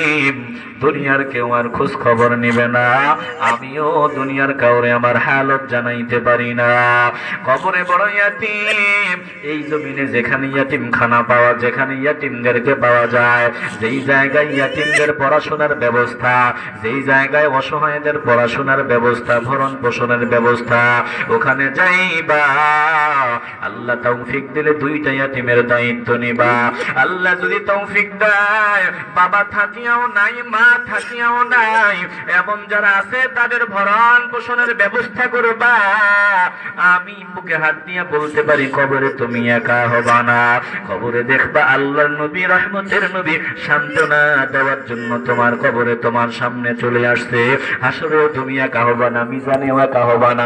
ইয়াতিম, দুনিয়ার কেউ আর খোঁজ খবর নেবে না, আমিও দুনিয়ার কাউরে আমার হালত জানাইতে পারি না। কবরে বড় ইয়াতিম, এই জমিনে যেখানে ইয়াতিমখানা পাওয়া, যেখানে ইয়াতিমদেরকে পাওয়া যায়, যেই জায়গায় ইয়াতিমদের পড়াশোনার ব্যবস্থা, যেই জায়গায় অসহায়দের পড়াশোনার ব্যবস্থা, ভরণ পোষণের ব্যবস্থা, ওখানে যাইবা। আল্লাহ তৌফিক দিলে দুইটা ইয়াতিমের দায়িত্ব নিবা। আল্লাহ যদি তৌফিক দেয়, বাবা থাকিয়াও নাই, মা থাকিয়াও নাই, এমন যারা আছে তাদের ভরণ পোষণের ব্যবস্থা করবা। আমি বুকে হাত দিয়ে বলতে পারি, কবরে তুমি একা হবা না। কবরে দেখবা আল্লাহর নবী, রহমতের নবী সান্ত্বনা দেওয়ার জন্য তোমার কবরে তোমার সামনে চলে আসছে। হাসরেও তুমি একা হবা না, মিজানেও একা হবা না।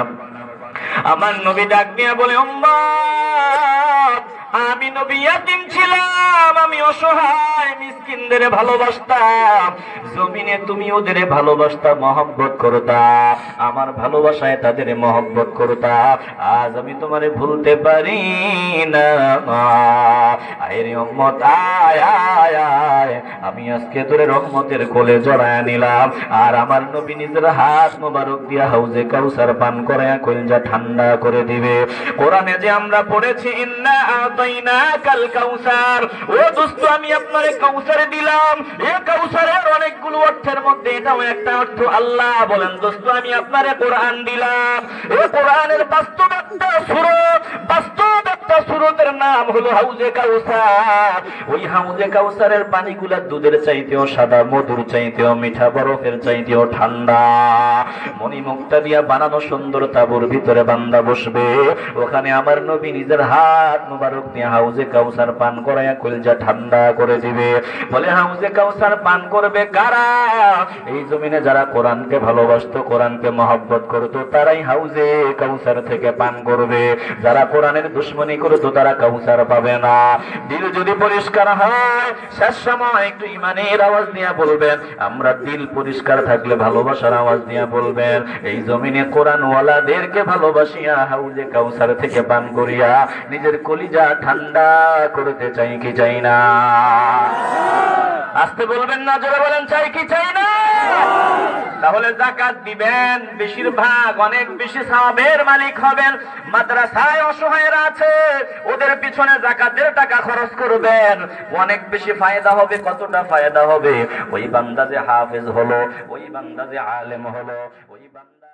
আমার নবী ডাক দিয়ে বলে, উম্মত, আমি নবী ইয়াতিম ছিলাম, আমি অসহায় মিসকিনদের ভালোবাসতাম, জমিনে তুমি ওদের ভালোবাসতা, মহব্বত করতা, আমার ভালোবাসায় তাদের মহব্বত করতা। আজ আমি তোমারে ভুলতে পারি না। আরে উম্মত, আয় আয় আয়, আমি আজকে তোরে রহমতের কোলে জড়ায় নিলাম। আর আমার নবী নিজের হাত মোবারক দিয়া হাউজে কাউসার পান করায়া কলজা ঠান্ডা করে দিবে। কোরআনে যে আমরা পড়েছি, ইন্না আতাইনাকাল কাউসার, ও দোস্ত আমি আপনারে কাউসার দিলাম। এই কাউসারের অনেকগুলো অর্থের মধ্যে এটাও একটা অর্থ। আল্লাহ বলেন, দোস্ত আমি আপনারে কোরআন দিলাম। এই কোরআনের বাস্তব একটা সূরত, বাস্তব একটা সূরতের নাম হলো হাউজে কাউসার। ওই হাউজে কাউসারের পানিগুলা দুধের চাইতেও সাদা, মধুর চাইতেও মিঠা, বরফের চাইতেও ঠান্ডা। মণিমুক্তা দিয়া বানানো সুন্দর তাঁবুর ভিতরে বান্দা বসবে। ওখানে আমার নবী নিজের হাত মুবারক দিয়ে হাউজে কাউসার পান করায়া কলজা ঠান্ডা করে দিবে। বলে, হাউজে কাউসার পান করবে কারা? এই জমিনে যারা কোরআনকে ভালোবাসতো, কোরআনকে মহব্বত করতো, তারাই হাউজে কাউসার থেকে পান করবে। যারা কোরআনের দুশ্মনী করতো তারা কাউসার পাবে না। দিল যদি পরিষ্কার হয়, শেষ সময় একটু ইমানের আওয়াজ নিয়ে বলবেন। আমরা দিল পরিষ্কার থাকলে ভালোবাসার আওয়াজ নিয়ে বলবেন, এই জমিনে কোরআনওয়ালাদেরকে ভালোবাসিয়া হাউজে কাউসার থেকে পান করিয়া নিজের কলিজা ঠান্ডা করতে চাই কি চাই না? আসতে বলবেন না, জোরে বলেন, চাই কি চাই না? তাহলে যাকাত দিবেন, বেশিরভাগ অনেক বেশি সওয়াবের মালিক হবেন। মাদ্রাসায় অসহায়রা আছে, ওদের পিছনে যাকাতের টাকা খরচ করবেন, অনেক বেশি ফায়দা হবে। কতটা ফায়দা হবে? ওই বান্দা যে হাফেজ হলো, ওই বান্দা যে আলেম হলো, ওই বান্দা